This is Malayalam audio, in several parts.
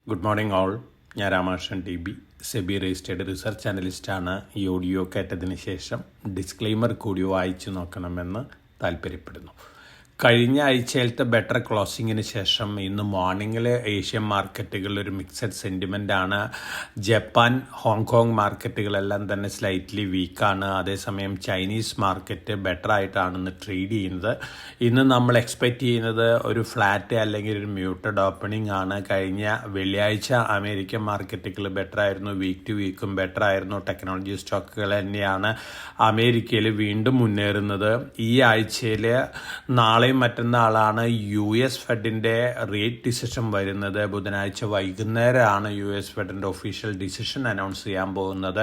Good morning all. ഞാൻ Ramakrishnan TB, SEBI registered research അനലിസ്റ്റാണ്. ഈ ഓഡിയോ കേട്ടതിന് ശേഷം ഡിസ്ക്ലെയിമർ കൂടി വായിച്ചു നോക്കണമെന്ന് താല്പര്യപ്പെടുന്നു. കഴിഞ്ഞ ആഴ്ചയിലത്തെ ബെറ്റർ ക്ലോസിങ്ങിന് ശേഷം ഇന്ന് മോർണിംഗിൽ ഏഷ്യൻ മാർക്കറ്റുകളിൽ ഒരു മിക്സഡ് സെൻറ്റിമെൻ്റാണ്. ജപ്പാൻ, ഹോങ്കോങ് മാർക്കറ്റുകളെല്ലാം തന്നെ സ്ലൈറ്റ്ലി വീക്കാണ്. അതേസമയം ചൈനീസ് മാർക്കറ്റ് ബെറ്റർ ആയിട്ടാണ് ഇന്ന് ട്രേഡ് ചെയ്യുന്നത്. ഇന്ന് നമ്മൾ എക്സ്പെക്റ്റ് ചെയ്യുന്നത് ഒരു ഫ്ലാറ്റ് അല്ലെങ്കിൽ ഒരു മ്യൂട്ടഡ് ഓപ്പണിംഗ് ആണ്. കഴിഞ്ഞ വെള്ളിയാഴ്ച അമേരിക്കൻ മാർക്കറ്റുകൾ ബെറ്റർ ആയിരുന്നു, വീക്ക് ടു വീക്കും ബെറ്റർ ആയിരുന്നു. ടെക്നോളജി സ്റ്റോക്കുകൾ തന്നെയാണ് അമേരിക്കയിൽ വീണ്ടും മുന്നേറുന്നത്. ഈ ആഴ്ചയിൽ നാളെയും മറ്റന്നാളാണ് US ഫെഡിൻ്റെ റേറ്റ് ഡിസിഷൻ വരുന്നത്. ബുധനാഴ്ച വൈകുന്നേരമാണ് US ഫെഡിൻ്റെ ഒഫീഷ്യൽ ഡിസിഷൻ അനൗൺസ് ചെയ്യാൻ പോകുന്നത്.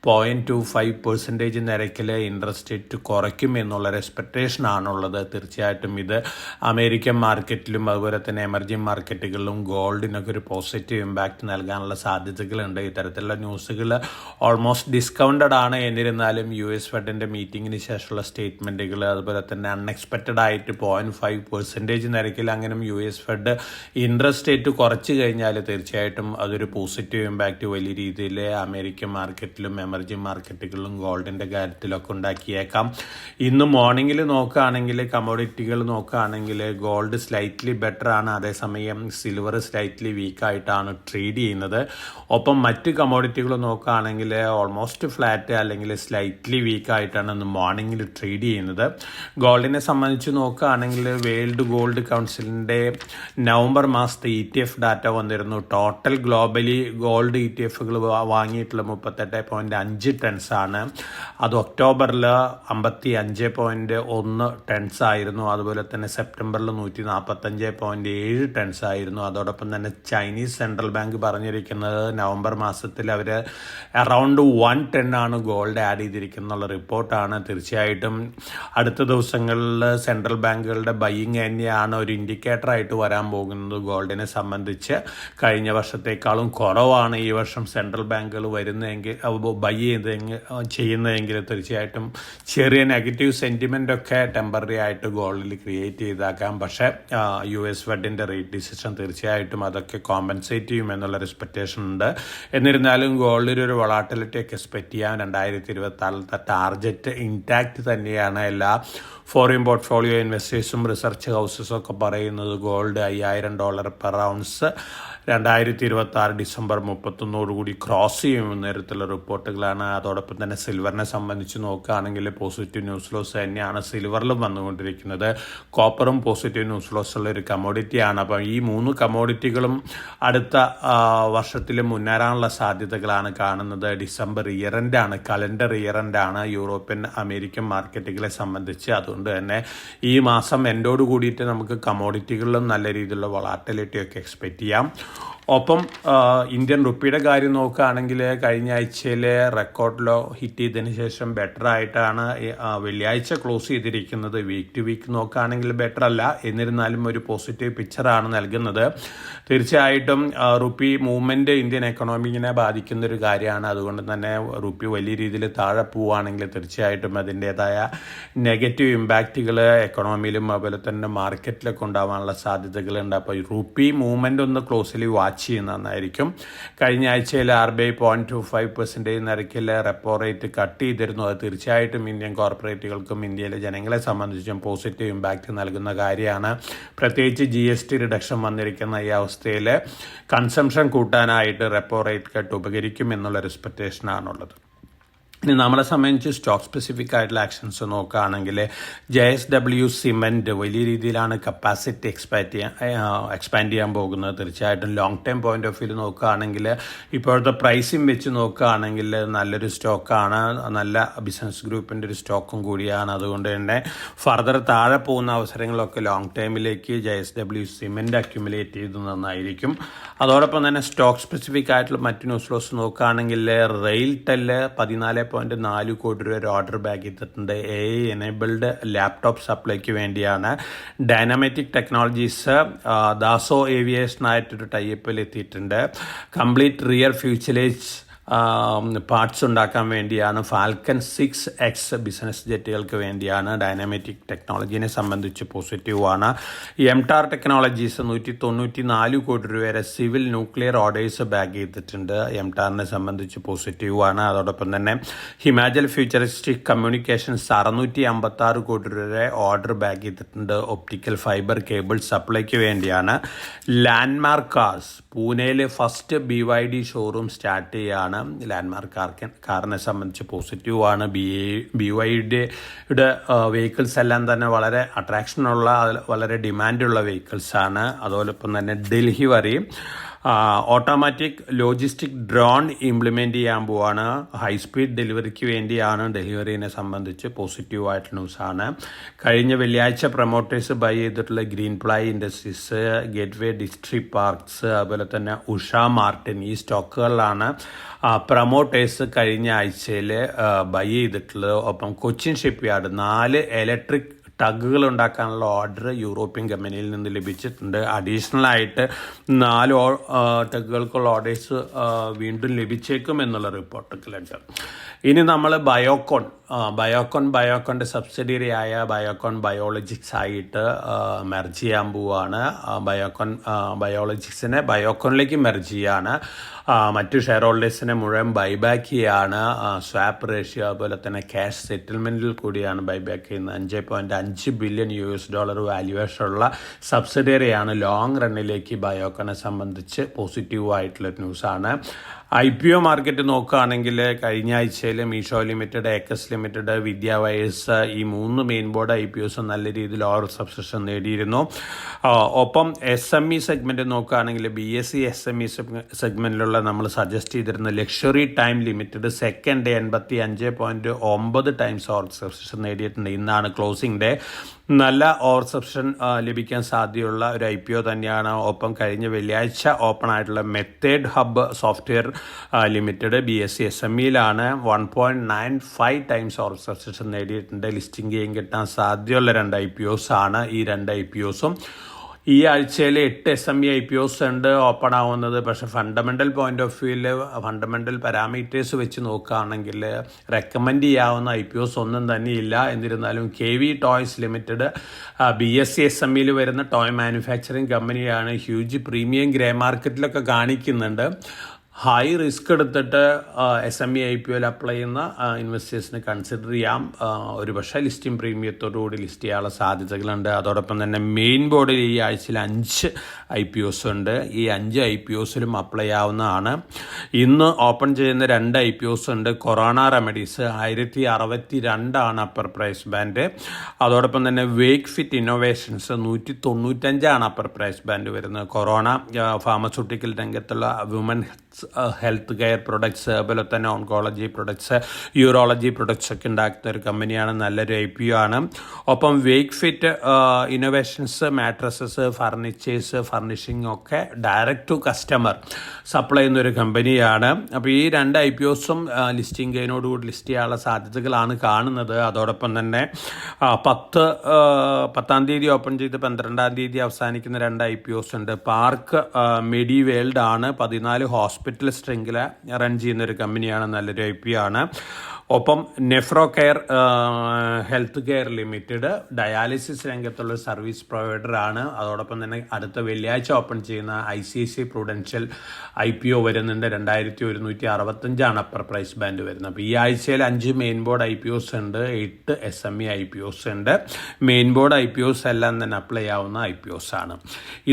0.25% നിരക്കിൽ ഇൻട്രസ്റ്റ് റേറ്റ് കുറയ്ക്കും എന്നുള്ളൊരു എക്സ്പെക്റ്റേഷൻ ആണുള്ളത്. തീർച്ചയായിട്ടും ഇത് അമേരിക്കൻ മാർക്കറ്റിലും അതുപോലെ തന്നെ എമർജിംഗ് മാർക്കറ്റുകളിലും ഗോൾഡിനൊക്കെ ഒരു പോസിറ്റീവ് ഇമ്പാക്റ്റ് നൽകാനുള്ള സാധ്യതകളുണ്ട്. ഇത്തരത്തിലുള്ള ന്യൂസുകൾ ഓൾമോസ്റ്റ് ഡിസ്കൗണ്ടഡ് ആണ്. എന്നിരുന്നാലും US ഫെഡിൻ്റെ മീറ്റിങ്ങിന് ശേഷമുള്ള സ്റ്റേറ്റ്മെൻറ്റുകൾ അതുപോലെ തന്നെ അൺഎക്സ്പെക്റ്റഡ് ആയിട്ട് 0.5% നിരക്കിൽ അങ്ങനെ US ഫെഡ് ഇൻട്രസ്റ്റ് റേറ്റ് കുറച്ച് കഴിഞ്ഞാൽ തീർച്ചയായിട്ടും അതൊരു പോസിറ്റീവ് ഇമ്പാക്റ്റ് വലിയ രീതിയിൽ അമേരിക്കൻ മാർക്കറ്റിലും എമർജിംഗ് മാർക്കറ്റുകളിലും ഗോൾഡിൻ്റെ കാര്യത്തിലൊക്കെ ഉണ്ടാക്കിയേക്കാം. ഇന്ന് മോർണിംഗിൽ നോക്കുകയാണെങ്കിൽ കമോഡിറ്റികൾ നോക്കുകയാണെങ്കിൽ ഗോൾഡ് സ്ലൈറ്റ്ലി ബെറ്റർ ആണ്. അതേസമയം സിൽവർ സ്ലൈറ്റ്ലി വീക്കായിട്ടാണ് ട്രേഡ് ചെയ്യുന്നത്. ഒപ്പം മറ്റ് കമോഡിറ്റികൾ നോക്കുകയാണെങ്കിൽ ഓൾമോസ്റ്റ് ഫ്ലാറ്റ് അല്ലെങ്കിൽ സ്ലൈറ്റ്ലി വീക്കായിട്ടാണ് ഇന്ന് മോർണിംഗിൽ ട്രേഡ് ചെയ്യുന്നത്. ഗോൾഡിനെ സംബന്ധിച്ച് നോക്കുകയാണെങ്കിൽ വേൾഡ് ഗോൾഡ് കൗൺസിലിൻ്റെ നവംബർ മാസത്തെ ETF ഡാറ്റ വന്നിരുന്നു. ടോട്ടൽ ഗ്ലോബലി ഗോൾഡ് ETFകൾ വാങ്ങിയിട്ടുള്ള 38.5 ടൺസ് ആണ്. അത് ഒക്ടോബറിൽ 55.1 ടൺസ് ആയിരുന്നു. അതുപോലെ തന്നെ സെപ്റ്റംബറിൽ 145.7 ടൺസ് ആയിരുന്നു. അതോടൊപ്പം തന്നെ ചൈനീസ് സെൻട്രൽ ബാങ്ക് പറഞ്ഞിരിക്കുന്നത് നവംബർ മാസത്തിൽ അവർ അറൗണ്ട് 1 ടൺ ആണ് ഗോൾഡ് ആഡ് ചെയ്തിരിക്കുന്നുള്ള റിപ്പോർട്ടാണ്. തീർച്ചയായിട്ടും അടുത്ത ദിവസങ്ങളിൽ സെൻട്രൽ ബാങ്കുകളുടെ ബൈയിങ് തന്നെയാണ് ഒരു ഇൻഡിക്കേറ്ററായിട്ട് വരാൻ പോകുന്നത്. ഗോൾഡിനെ സംബന്ധിച്ച് കഴിഞ്ഞ വർഷത്തേക്കാളും കുറവാണ് ഈ വർഷം സെൻട്രൽ ബാങ്കുകൾ വരുന്നതെങ്കിൽ ബൈ ചെയ്യുന്നതെങ്കിൽ തീർച്ചയായിട്ടും ചെറിയ നെഗറ്റീവ് സെൻറ്റിമെൻ്റ് ഒക്കെ ടെമ്പററി ആയിട്ട് ഗോൾഡിൽ ക്രിയേറ്റ് ചെയ്താക്കാം. പക്ഷേ US ഫെഡിൻ്റെ റേറ്റ് ഡിസിഷൻ തീർച്ചയായിട്ടും അതൊക്കെ കോമ്പൻസേറ്റ് ചെയ്യും എന്നുള്ള എക്സ്പെക്റ്റേഷൻ ഉണ്ട്. എന്നിരുന്നാലും ഗോൾഡിലൊരു വൊളാട്ടിലിറ്റി ഒക്കെ എക്സ്പെക്റ്റ് ചെയ്യാൻ 2024 ടാർജറ്റ് ഇൻടാക്റ്റ് തന്നെയാണ്. എല്ലാ ഫോറിൻ പോർട്ട്ഫോളിയോ ഇൻവെസ്റ്റേഴ്സും റിസർച്ച് ഹൗസസും ഒക്കെ പറയുന്നത് gold $5,000 per ounce 2026 December 31 cross ചെയ്യുമെന്ന തരത്തിലുള്ള റിപ്പോർട്ടുകളാണ്. അതോടൊപ്പം തന്നെ സിൽവറിനെ സംബന്ധിച്ച് നോക്കുകയാണെങ്കിൽ പോസിറ്റീവ് ന്യൂസ് ലോസ് തന്നെയാണ് സിൽവറിലും വന്നുകൊണ്ടിരിക്കുന്നത്. കോപ്പറും പോസിറ്റീവ് ന്യൂസ് ലോസ് ഉള്ള ഒരു കമോഡിറ്റിയാണ്. അപ്പം ഈ 3 കമോഡിറ്റികളും അടുത്ത വർഷത്തിൽ മുന്നേറാനുള്ള സാധ്യതകളാണ് കാണുന്നത്. ഡിസംബർ ഇയർ എൻഡാണ്, കലണ്ടർ ഇയർ എൻഡാണ് യൂറോപ്യൻ അമേരിക്കൻ മാർക്കറ്റുകളെ സംബന്ധിച്ച്. അതുകൊണ്ട് തന്നെ ഈ മാസം എൻഡോട് കൂടിയിട്ട് നമുക്ക് കമോഡിറ്റികളിലും നല്ല രീതിയിലുള്ള വൊളാറ്റിലിറ്റി ഒക്കെ എക്സ്പെക്റ്റ് ചെയ്യാം. ഒപ്പം ഇന്ത്യൻ റുപ്പിയുടെ കാര്യം നോക്കുകയാണെങ്കിൽ കഴിഞ്ഞ ആഴ്ചയിൽ റെക്കോർഡ് ലോ ഹിറ്റ് ചെയ്തതിന് ശേഷം ബെറ്റർ ആയിട്ടാണ് വെള്ളിയാഴ്ച ക്ലോസ് ചെയ്തിരിക്കുന്നത്. വീക്ക് ടു വീക്ക് നോക്കുകയാണെങ്കിൽ ബെറ്റർ അല്ല, എന്നിരുന്നാലും ഒരു പോസിറ്റീവ് പിക്ചറാണ് നൽകുന്നത്. തീർച്ചയായിട്ടും റുപ്പി മൂവ്മെൻറ്റ് ഇന്ത്യൻ എക്കണോമിക്കിനെ ബാധിക്കുന്ന ഒരു കാര്യമാണ്. അതുകൊണ്ട് തന്നെ റുപ്പി വലിയ രീതിയിൽ താഴെ പോവുകയാണെങ്കിൽ തീർച്ചയായിട്ടും അതിൻ്റേതായ നെഗറ്റീവ് ഇമ്പാക്റ്റുകൾ എക്കണോമിയിലും അതുപോലെ തന്നെ മാർക്കറ്റിലൊക്കെ ഉണ്ടാകാനുള്ള സാധ്യതകളുണ്ട്. അപ്പോൾ റുപ്പി മൂവ്മെൻ്റ് ഒന്ന് ക്ലോസിലി വാച്ച് ചെയ്യുന്നതായിരിക്കും. കഴിഞ്ഞ ആഴ്ചയിൽ RBI 0.25% നിരക്കിൽ റെപ്പോ റേറ്റ് കട്ട് ചെയ്തിരുന്നു. അത് തീർച്ചയായിട്ടും ഇന്ത്യൻ കോർപ്പറേറ്റുകൾക്കും ഇന്ത്യയിലെ ജനങ്ങളെ സംബന്ധിച്ചും പോസിറ്റീവ് ഇമ്പാക്റ്റ് നൽകുന്ന കാര്യമാണ്. പ്രത്യേകിച്ച് GST റിഡക്ഷൻ വന്നിരിക്കുന്ന ഈ അവസ്ഥയിൽ കൺസംഷൻ കൂട്ടാനായിട്ട് റെപ്പോ റേറ്റ് കട്ട് ഉപകരിക്കും എന്നുള്ളൊരു എക്സ്പെക്റ്റേഷനാണുള്ളത്. ഇനി നമ്മളെ സംബന്ധിച്ച് സ്റ്റോക്ക് സ്പെസിഫിക് ആയിട്ടുള്ള ആക്ഷൻസ് നോക്കുകയാണെങ്കിൽ JSW സിമെൻറ്റ് വലിയ രീതിയിലാണ് കപ്പാസിറ്റി എക്സ്പാൻഡ് ചെയ്യാൻ പോകുന്നത്. തീർച്ചയായിട്ടും long time point of view നോക്കുകയാണെങ്കിൽ ഇപ്പോഴത്തെ പ്രൈസിങ് വെച്ച് നോക്കുകയാണെങ്കിൽ നല്ലൊരു സ്റ്റോക്കാണ്, നല്ല ബിസിനസ് ഗ്രൂപ്പിൻ്റെ ഒരു സ്റ്റോക്കും കൂടിയാണ്. അതുകൊണ്ട് തന്നെ ഫർദർ താഴെ പോകുന്ന അവസരങ്ങളൊക്കെ ലോങ് ടൈമിലേക്ക് JSW സിമെൻറ്റ് അക്യുമുലേറ്റ് ചെയ്ത് നന്നായിരിക്കും. അതോടൊപ്പം തന്നെ സ്റ്റോക്ക് സ്പെസിഫിക് ആയിട്ടുള്ള മറ്റ് ന്യൂസ് ലോസ് നോക്കുകയാണെങ്കിൽ റെയിൽടെല് 14.4 കോടി രൂപ ഒരു ഓർഡർ ബാക്ക് ചെയ്തിട്ടുണ്ട്. AI എനേബിൾഡ് ലാപ്ടോപ്പ് സപ്ലൈക്ക് വേണ്ടിയാണ്. ഡൈനാമാറ്റിക് ടെക്നോളജീസ് ദാസോ ഏവിയേഷനായിട്ടൊരു ടൈപ്പിൽ എത്തിയിട്ടുണ്ട്. കംപ്ലീറ്റ് റിയർ ഫ്യൂച്ചറേജ് പാർട്സ് ഉണ്ടാക്കാൻ വേണ്ടിയാണ്. ഫാൽക്കൺ 6X ബിസിനസ് ജെറ്റുകൾക്ക് വേണ്ടിയാണ്. ഡൈനാമിറ്റിക് ടെക്നോളജീനെ സംബന്ധിച്ച് പോസിറ്റീവാണ്. എംടാർ ടെക്നോളജീസ് 194 കോടി രൂപ വരെ സിവിൽ ന്യൂക്ലിയർ ഓർഡേഴ്സ് ബാഗ് ചെയ്തിട്ടുണ്ട്. എംടാറിനെ സംബന്ധിച്ച് പോസിറ്റീവാണ്. അതോടൊപ്പം തന്നെ ഹിമാചൽ ഫ്യൂച്ചറിസ്റ്റിക് കമ്മ്യൂണിക്കേഷൻസ് 656 കോടി രൂപ ഓർഡർ ബാഗ് ചെയ്തിട്ടുണ്ട്. ഒപ്റ്റിക്കൽ ഫൈബർ കേബിൾ സപ്ലൈക്ക് വേണ്ടിയാണ്. ലാൻഡ്മാർക്ക് കാർസ് പൂനെയിൽ ഫസ്റ്റ് BYD ഷോറൂം സ്റ്റാർട്ട് ചെയ്യുകയാണ്. ലാൻഡ്മാർക്ക് കാറിനെ സംബന്ധിച്ച് പോസിറ്റീവാണ്. BYDയുടെ വെഹിക്കിൾസ് എല്ലാം തന്നെ വളരെ അട്രാക്ഷനുള്ള വളരെ ഡിമാൻഡുള്ള വെഹിക്കിൾസാണ്. അതോടൊപ്പം തന്നെ ഡൽഹി വരെയും ഓട്ടോമാറ്റിക് ലോജിസ്റ്റിക് ഡ്രോൺ ഇംപ്ലിമെൻ്റ് ചെയ്യാൻ പോവാണ്. ഹൈസ്പീഡ് ഡെലിവറിക്ക് വേണ്ടിയാണ്. ഡെലിവറിനെ സംബന്ധിച്ച് പോസിറ്റീവായിട്ട് ന്യൂസാണ്. കഴിഞ്ഞ വെള്ളിയാഴ്ച പ്രൊമോട്ടേഴ്സ് ബൈ ചെയ്തിട്ടുള്ള green ply industries, gateway district parks, അതുപോലെ തന്നെ ഉഷ മാർട്ടിൻ, ഈ സ്റ്റോക്കുകളിലാണ് പ്രൊമോട്ടേഴ്സ് കഴിഞ്ഞ ആഴ്ചയിൽ ബൈ ചെയ്തിട്ടുള്ളത്. ഒപ്പം കൊച്ചിൻ ഷിപ്പ്യാർഡ് 4 ഇലക്ട്രിക് ടഗുകൾ ഉണ്ടാക്കാനുള്ള ഓർഡർ യൂറോപ്യൻ കമ്പനിയിൽ നിന്ന് ലഭിച്ചിട്ടുണ്ട്. അഡീഷണൽ ആയിട്ട് 4 ടഗുകൾക്കുള്ള ഓർഡേഴ്സ് വീണ്ടും ലഭിച്ചേക്കും എന്നുള്ള റിപ്പോർട്ടുകളുണ്ട്. ഇനി നമ്മൾ ബയോക്കോണിൻ്റെ സബ്സിഡിയറി ആയ ബയോക്കോൺ ബയോളജിക്സ് ആയിട്ട് മെർജ് ചെയ്യാൻ പോവുകയാണ്. ബയോളജിക്സിനെ ബയോക്കോണിലേക്ക് മെർജ് ചെയ്യാണ്. മറ്റു ഷെയർ ഹോൾഡേഴ്സിനെ മുഴുവൻ ബൈബാക്ക് ചെയ്യാണ്. സ്വാപ്പ് റേഷ്യോ അതുപോലെ തന്നെ ക്യാഷ് സെറ്റിൽമെൻറ്റിൽ കൂടിയാണ് ബൈബാക്ക് ചെയ്യുന്നത്. $5.5 ബില്യൺ വാല്യുവേഷനുള്ള സബ്സിഡിയറിയാണ്. ലോങ് റണ്ണിലേക്ക് ബയോക്കോനെ സംബന്ധിച്ച് പോസിറ്റീവായിട്ടുള്ള ന്യൂസാണ്. IPO മാർക്കറ്റ് നോക്കുകയാണെങ്കിൽ കഴിഞ്ഞ ആഴ്ചയിൽ മീഷോ ലിമിറ്റഡ്, എക്കസ് ലിമിറ്റഡ്, വിദ്യ വയേഴ്സ്, ഈ 3 മെയിൻ ബോർഡ് IPOs നല്ല രീതിയിൽ ഓവർ സബ്സ്ക്രിപ്ഷൻ നേടിയിരുന്നു. ഒപ്പം SME സെഗ്മെൻറ്റ് നോക്കുകയാണെങ്കിൽ BSE SME സെഗ്മെൻറ്റിലുള്ള നമ്മൾ സജസ്റ്റ് ചെയ്തിരുന്ന luxury time limited second day 85.9 times over subscription നേടിയിട്ടുണ്ട്. ഇന്നാണ് ക്ലോസിംഗ് ഡേ. നല്ല ഓവർ സബ്സ്ക്രിപ്ഷൻ ലഭിക്കാൻ സാധ്യതയുള്ള ഒരു IPO തന്നെയാണ്. ഒപ്പം കഴിഞ്ഞ വെള്ളിയാഴ്ച ഓപ്പൺ ആയിട്ടുള്ള method hub software limited BSE SMEയിലാണ് 1.95 times over subscription നേടിയിട്ടുണ്ട്. ലിസ്റ്റിംഗ് ഗെയിൻ കിട്ടാൻ സാധ്യതയുള്ള 2 IPOs ആണ് ഈ 2 IPOസും. ഈ ആഴ്ചയിൽ 8 SME IPOs ഉണ്ട് ഓപ്പൺ ആവുന്നത്. പക്ഷേ ഫണ്ടമെൻ്റൽ പോയിന്റ് ഓഫ് വ്യൂവിൽ ഫണ്ടമെൻ്റൽ പാരാമീറ്റേഴ്സ് വെച്ച് നോക്കുകയാണെങ്കിൽ റെക്കമെൻഡ് ചെയ്യാവുന്ന IPOs ഒന്നും തന്നെയില്ല. എന്നിരുന്നാലും KV ടോയ്സ് ലിമിറ്റഡ് BSE SMEയിൽ വരുന്ന ടോയ് മാനുഫാക്ചറിങ് കമ്പനിയാണ്. ഹ്യൂജ് പ്രീമിയം ഗ്രേ മാർക്കറ്റിലൊക്കെ കാണിക്കുന്നുണ്ട്. ഹൈ റിസ്ക് എടുത്തിട്ട് SME IPOയിൽ അപ്ലൈ ചെയ്യുന്ന ഇൻവെസ്റ്റേഴ്സിന് കൺസിഡർ ചെയ്യാം. ഒരു പക്ഷേ ലിസ്റ്റിംഗ് പ്രീമിയത്തോടുകൂടി ലിസ്റ്റ് ചെയ്യാനുള്ള സാധ്യതകളുണ്ട്. അതോടൊപ്പം തന്നെ മെയിൻ ബോർഡിൽ ഈ ആഴ്ചയിൽ 5 IPOs ഉണ്ട്. ഈ 5 IPOസിലും അപ്ലൈ ചെയ്യാവുന്നതാണ്. ഇന്ന് ഓപ്പൺ ചെയ്യുന്ന 2 IPOs ഉണ്ട്. Corona remedies 1062 upper price band. അതോടൊപ്പം തന്നെ Wakefit innovations 195 upper price band വരുന്നത്. കൊറോണ ഫാർമസ്യൂട്ടിക്കൽ രംഗത്തുള്ള വുമൻ ഹെൽത്ത് കെയർ പ്രൊഡക്ട്സ്, അതുപോലെ തന്നെ ഓൺകോളജി പ്രൊഡക്ട്സ്, യൂറോളജി പ്രൊഡക്ട്സ് ഒക്കെ ഉണ്ടാക്കുന്ന ഒരു കമ്പനിയാണ്. നല്ലൊരു IPO ആണ്. ഒപ്പം wake fit innovations mattresses, furnitures, furnishing ഒക്കെ ഡയറക്റ്റ് ടു കസ്റ്റമർ സപ്ലൈ ചെയ്യുന്ന ഒരു കമ്പനിയാണ്. അപ്പോൾ ഈ 2 IPOസും ലിസ്റ്റിംഗ് ഗെയിനോടുകൂടി ലിസ്റ്റ് ചെയ്യാനുള്ള സാധ്യതകളാണ് കാണുന്നത്. അതോടൊപ്പം തന്നെ 10-ാം തീയതി ഓപ്പൺ ചെയ്ത് 12-ാം തീയതി അവസാനിക്കുന്ന 2 IPOs ഉണ്ട്. പാർക്ക് മെഡി വേൾഡ് ആണ്. 14 ഹോസ്പിറ്റൽ സ്ട്രിംഗിൽ റൺ ചെയ്യുന്ന ഒരു കമ്പനിയാണ്. നല്ലൊരു IPO ആണ്. ഒപ്പം nephro care health care limited dialysis രംഗത്തുള്ള സർവീസ് പ്രൊവൈഡറാണ്. അതോടൊപ്പം തന്നെ അടുത്ത വെള്ളിയാഴ്ച ഓപ്പൺ ചെയ്യുന്ന ICICI പ്രൂഡൻഷ്യൽ IPO വരുന്നുണ്ട്. 2165 അപ്പർ പ്രൈസ് ബാൻഡ് വരുന്നത്. അപ്പോൾ ഈ ആഴ്ചയിൽ 5 മെയിൻ ബോർഡ് IPOs ഉണ്ട്, 8 SME IPOs ഉണ്ട്. മെയിൻ ബോർഡ് IPOs എല്ലാം തന്നെ അപ്ലൈ ആവുന്ന IPOs ആണ്.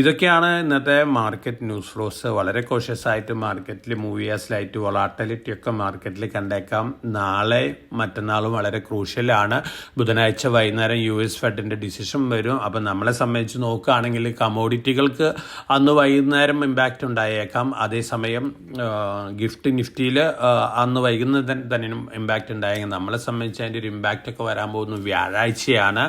ഇതൊക്കെയാണ് ഇന്നത്തെ മാർക്കറ്റ് ന്യൂസ് ഫ്ലോസ്. വളരെ കോഷ്യസ് ആയിട്ട് മാർക്കറ്റിൽ മൂവ് ചെയ്യാൻ സ്ലൈറ്റ് വൊളാറ്റിലിറ്റി ഒക്കെ മാർക്കറ്റിൽ കണ്ടേക്കാം. നാളെ മറ്റന്നാളും വളരെ ക്രൂഷ്യലാണ്. ബുധനാഴ്ച വൈകുന്നേരം US ഫെഡിൻ്റെ ഡിസിഷൻ വരും. അപ്പം നമ്മളെ സംബന്ധിച്ച് നോക്കുകയാണെങ്കിൽ കമോഡിറ്റികൾക്ക് അന്ന് വൈകുന്നേരം ഇമ്പാക്റ്റ് ഉണ്ടായേക്കാം. അതേസമയം ഗിഫ്റ്റ് നിഫ്റ്റിയിൽ അന്ന് വൈകുന്നേരം തന്നെ ഇമ്പാക്റ്റ് ഉണ്ടായേക്കാം. നമ്മളെ സംബന്ധിച്ച് അതിൻ്റെ ഒരു ഇമ്പാക്റ്റ് ഒക്കെ വരാൻ പോകുന്നത് വ്യാഴാഴ്ചയാണ്.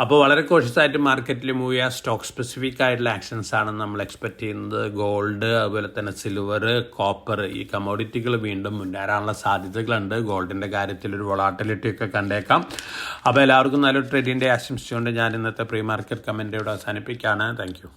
അപ്പോൾ വളരെ കോഷ്യസ് ആയിട്ട് മാർക്കറ്റിൽ മൂവ് ചെയ്യുക. സ്റ്റോക്ക് സ്പെസിഫിക് ആയിട്ടുള്ള ആക്ഷൻസ് ആണ് നമ്മൾ എക്സ്പെക്ട് ചെയ്യുന്നത്. ഗോൾഡ്, അതുപോലെ തന്നെ സിൽവർ, കോപ്പർ, ഈ കമോഡിറ്റികൾ വീണ്ടും മുന്നേറാനുള്ള സാധ്യതകളുണ്ട്. ഗോൾഡിൻ്റെ കാര്യത്തിൽ ഒരു വൊളാറ്റിലിറ്റി ഒക്കെ കണ്ടേക്കാം. അപ്പോൾ എല്ലാവർക്കും നല്ലൊരു ട്രേഡിൻ്റെ ആശംസിച്ചുകൊണ്ട് ഞാൻ ഇന്നത്തെ പ്രീ മാർക്കറ്റ് കമൻറ്റോട് അവസാനിപ്പിക്കുകയാണ്. Thank you.